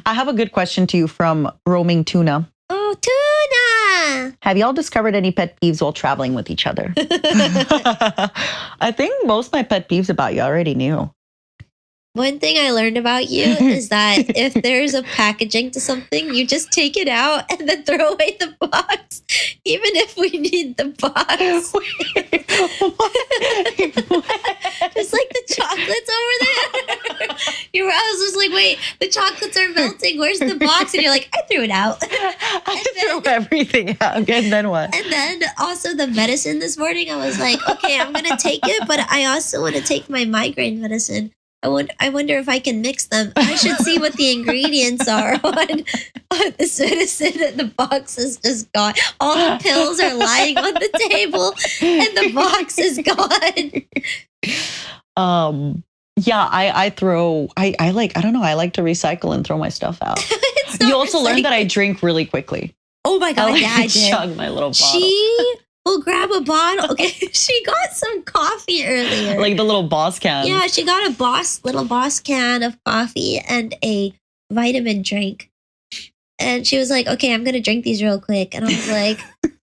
I have a good question to you from Roaming Tuna. Oh, tuna! Have y'all discovered any pet peeves while traveling with each other? I think most of my pet peeves about you already knew. One thing I learned about you is that if there's a packaging to something, you just take it out and then throw away the box, even if we need the box. Just like the chocolates over there. I was just like, wait, the chocolates are melting. Where's the box? And you're like, I threw it out. I threw everything out. And then what? And then also the medicine this morning, I was like, okay, I'm going to take it, but I also want to take my migraine medicine. I wonder if I can mix them. I should see what the ingredients are on this medicine. And the box is just gone. All the pills are lying on the table and the box is gone. Yeah, I don't know. I like to recycle and throw my stuff out. You also learned that I drink really quickly. Oh my God, I chug my little bottle. She will grab a bottle. Okay, she got some coffee earlier. Like the little Boss can. Yeah, she got a little Boss can of coffee and a vitamin drink. And she was like, okay, I'm going to drink these real quick. And I was like,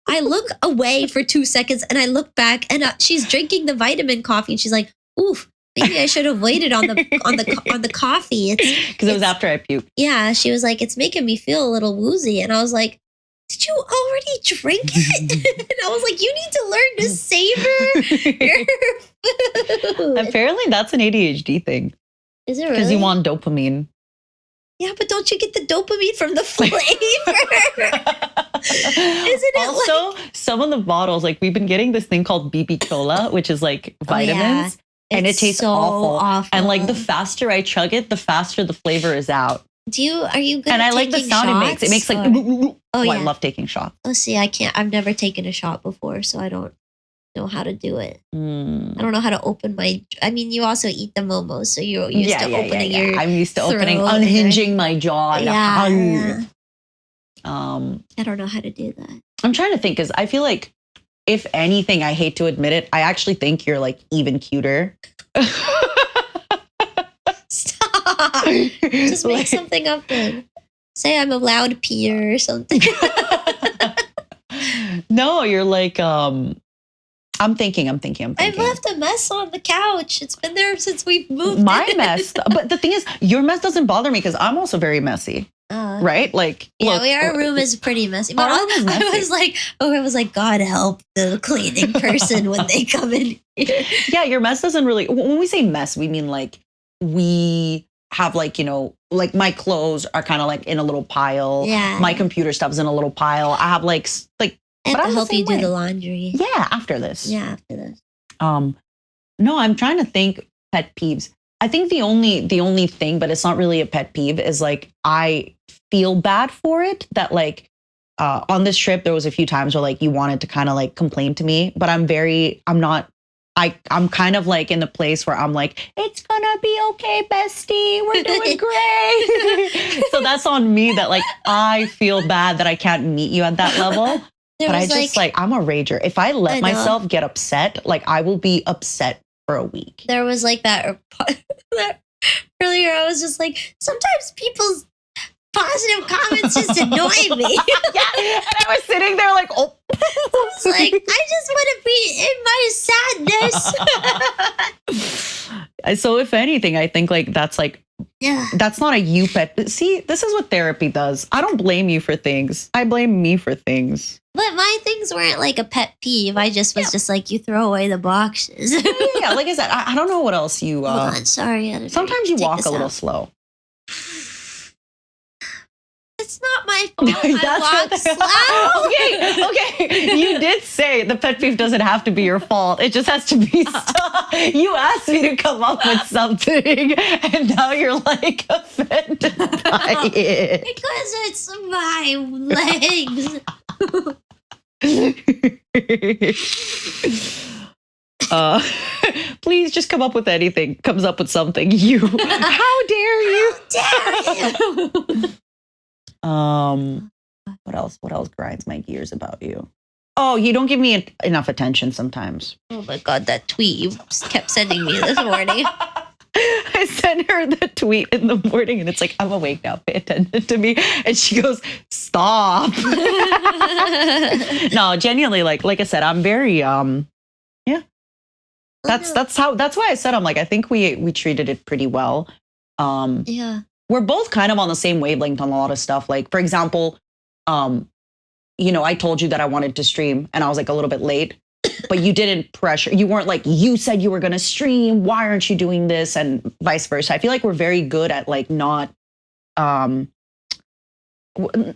I look away for 2 seconds and I look back and she's drinking the vitamin coffee. And she's like, oof, maybe I should have waited on the coffee. Because it was after I puked. Yeah, she was like, it's making me feel a little woozy. And I was like, did you already drink it? And I was like, you need to learn to savor your food. Apparently, that's an ADHD thing. Is it really? Because you want dopamine. Yeah, but don't you get the dopamine from the flavor? Isn't it also, some of the bottles, like we've been getting this thing called BB Cola, which is like vitamins. And it tastes so awful. And like the faster I chug it, the faster the flavor is out. Are you good and at I like the sound it makes. It makes like, I love taking shots. Oh, see, I can't. I've never taken a shot before, so I don't know how to do it. I don't know how to open you also eat the momos, so you're used to opening your I'm used to unhinging my jaw. Yeah. I don't know how to do that. I'm trying to think, because I feel like, if anything, I hate to admit it, I actually think you're like even cuter. Stop. Just make something up then. Say I'm a loud peer or something. No, you're like, I'm thinking. I've left a mess on the couch. It's been there since we've moved My in. mess. But the thing is, your mess doesn't bother me because I'm also very messy. Right? Like, yeah, look, our room is pretty messy. But I was like, God help the cleaning person when they come in here. Yeah, your mess doesn't really, when we say mess, we mean like, we have like, like my clothes are kind of like in a little pile. Yeah. My computer stuff's in a little pile. I have like I have to help you do the laundry. Yeah, after this. Yeah, after this. No, I'm trying to think pet peeves. I think the only thing, but it's not really a pet peeve, is like I feel bad for it that like on this trip there was a few times where like you wanted to kind of like complain to me, but I'm kind of like in the place where I'm like, it's gonna be okay, bestie, we're doing great. So that's on me that like I feel bad that I can't meet you at that level. But I just like I'm a rager. If I let myself get upset, like I will be upset for a week. There was like that earlier. I was just like, sometimes people's positive comments just annoy me. Yeah, and I was sitting there like, oh. I was like, I just want to be in my sadness. So if anything, I think like that's like, yeah, that's not a you pet. See, this is what therapy does. I don't blame you for things. I blame me for things. But my things weren't like a pet peeve. I just was just like, you throw away the boxes. Yeah, like I said, I don't know what else you... Hold on, sorry. Sometimes you walk a little slow. It's not my fault. I walk Okay. slow. You did say the pet peeve doesn't have to be your fault. It just has to be stuff. You asked me to come up with something, and now you're like offended by it. Because it's my legs. Please just come up with anything. Comes up with something. How dare you? What else grinds my gears about you? Oh, you don't give me enough attention sometimes. Oh my God, that tweet you kept sending me this morning. I I sent her the tweet in the morning and it's like, I'm awake now. Pay attention to me. And she goes, stop. No, genuinely, like I said, I'm very, yeah. That's why I said, I'm like, I think we treated it pretty well. Yeah. We're both kind of on the same wavelength on a lot of stuff. Like, for example, I told you that I wanted to stream and I was like a little bit late, but you didn't pressure. You weren't like, you said you were going to stream. Why aren't you doing this? And vice versa. I feel like we're very good at like not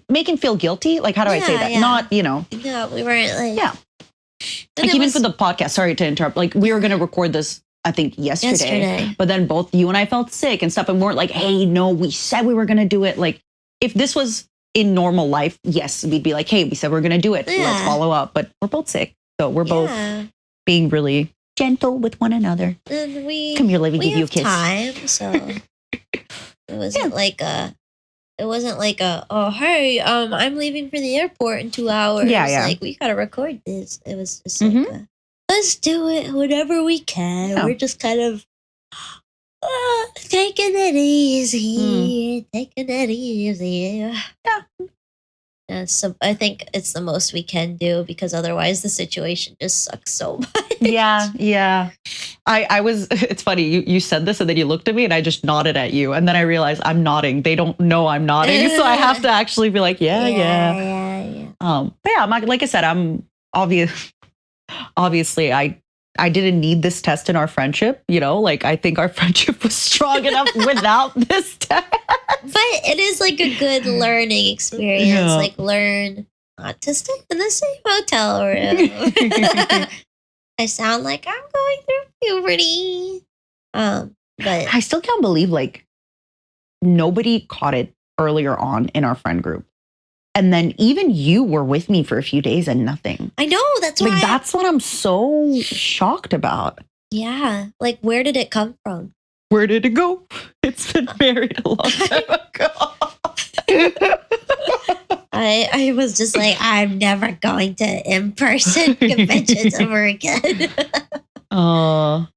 making feel guilty. Like, how do I say that? Yeah. Not, No, we weren't like. Yeah. Like even for the podcast, sorry to interrupt, like we were going to record this, I think yesterday, but then both you and I felt sick and stuff and weren't like, hey, no, we said we were going to do it. Like if this was in normal life, yes, we'd be like, hey, we said we're going to do it. Let's follow up. But we're both sick. So we're both being really gentle with one another. And come here, let me give you a kiss. Time, so it wasn't like oh hey, I'm leaving for the airport in 2 hours. Yeah. Like we gotta record this. It was just like let's do it whenever we can. Yeah. We're just kind of taking it easy, taking it easy. Yeah, so I think it's the most we can do because otherwise the situation just sucks so much. Yeah. I was, it's funny, you said this and then you looked at me and I just nodded at you. And then I realized I'm nodding. They don't know I'm nodding. So I have to actually be like, yeah. But yeah, like I said, I'm obviously I didn't need this test in our friendship, like I think our friendship was strong enough without this test. But it is like a good learning experience. Yeah. Like learn not to stay in the same hotel room. I sound like I'm going through puberty. But I still can't believe like nobody caught it earlier on in our friend group. And then even you were with me for a few days and nothing. I know, that's why. Like that's what I'm so shocked about. Yeah. Like where did it come from? Where did it go? It's been buried a long time ago. I was just like, I'm never going to in-person conventions ever again. All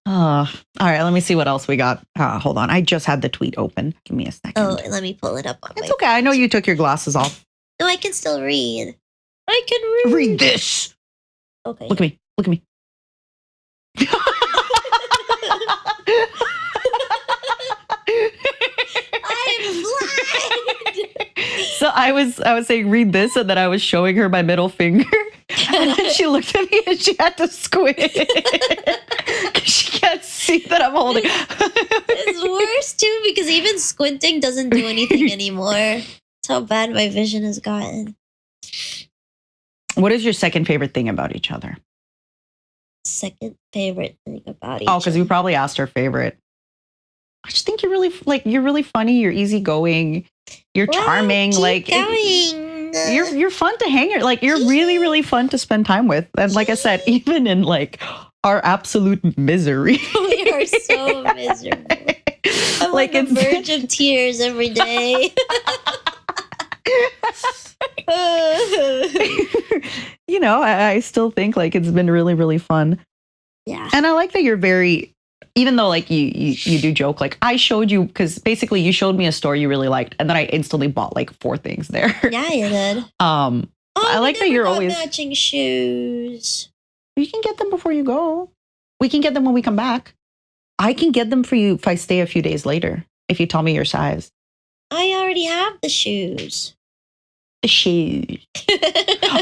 right, let me see what else we got. Hold on. I just had the tweet open. Give me a second. Oh, let me pull it up on It's okay. I know you took your glasses off. No, I can still read. I can read. Read this. Okay. Look at me. I'm blind. So I was saying read this and then I was showing her my middle finger and then she looked at me and she had to squint because she can't see that I'm holding. It's worse too because even squinting doesn't do anything anymore. That's how bad my vision has gotten. What is your second favorite thing about each other? Second favorite thing about each Oh, because you probably asked her favorite. I just think you're really funny. You're easygoing. You're charming. Keep going. You're fun to hang. Like you're really fun to spend time with. And like I said, even in like our absolute misery, We are so miserable. I'm like on the verge of tears every day. I still think like it's been really fun. Yeah. And I like that you're very, even though like you do joke, like I showed you, because basically you showed me a store you really liked and then I instantly bought like 4 things there. Yeah, you did. I like that you're always matching shoes. You can get them before you go. We can get them when we come back. I can get them for you if I stay a few days later, if you tell me your size. I already have the shoes. The shoes.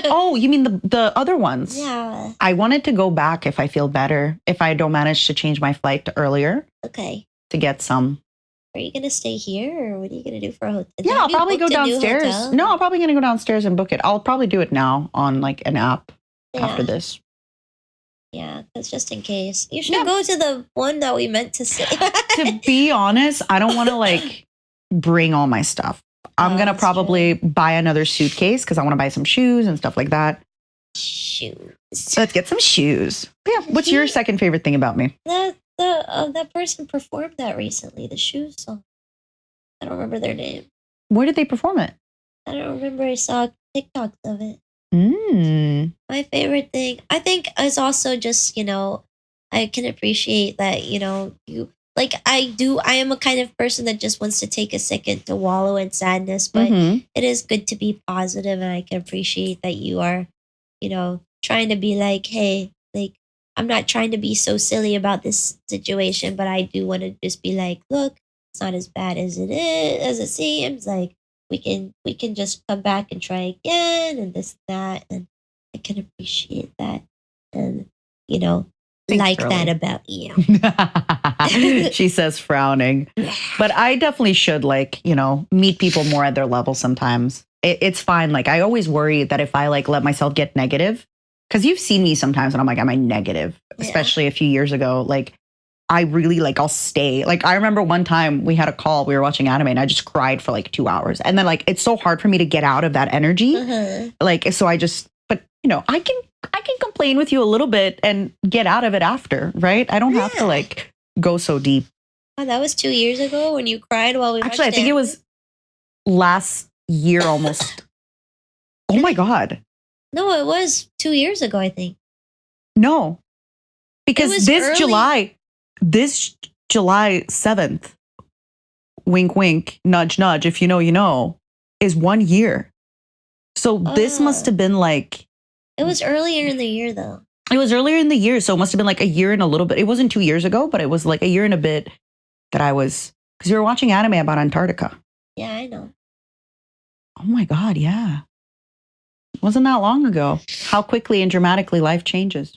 Oh, you mean the other ones? Yeah. I wanted to go back if I feel better, if I don't manage to change my flight to earlier. Okay. To get some. Are you going to stay here or what are you going to do for a hotel? Yeah, I'll probably go downstairs. No, I'm probably going to go downstairs and book it. I'll probably do it now on like an app after this. Yeah, that's just in case. You should go to the one that we meant to say. To be honest, I don't want to like bring all my stuff. I'm going to probably buy another suitcase because I want to buy some shoes and stuff like that. Shoes. Let's get some shoes. Yeah. What's your second favorite thing about me? That person performed that recently, the shoes song. I don't remember their name. Where did they perform it? I don't remember. I saw TikToks of it. Mm. My favorite thing, I think, is also just, I I can appreciate that, you like I am a kind of person that just wants to take a second to wallow in sadness, but Mm-hmm. it is good to be positive, and I can appreciate that you are, trying to be like, hey, like I'm not trying to be so silly about this situation, but I do want to just be like, look, it's not as bad as as it seems. Like we can just come back and try again and this that, and I can appreciate that, and you know Thanks, like that girly. about you. She says, frowning. But I definitely should, like, meet people more at their level sometimes. It's fine. Like, I always worry that if I like let myself get negative, because you've seen me sometimes and I'm like, am I negative? Yeah. Especially a few years ago. Like, I really like, I'll stay. Like, I remember one time we had a call, we were watching anime and I just cried for like 2 hours. And then, like, it's so hard for me to get out of that energy. Uh-huh. Like, so but I can complain with you a little bit and get out of it after, right? I don't have to Yeah. like go so deep. Oh, that was 2 years ago when you cried while we Actually, I watched think it anime? was last year almost. Oh my God. No, it was 2 years ago, I think. No. Because was this early. July 7th, wink, wink, nudge, nudge, if you know, you know, is 1 year. So this must have been like, It was earlier in the year, though. it was earlier in the year. So it must have been like a year and a little bit. It wasn't 2 years ago, but it was like a year and a bit that because you were watching anime about Antarctica. Yeah, I know. Oh my God, yeah. Wasn't that long ago. How quickly and dramatically life changes.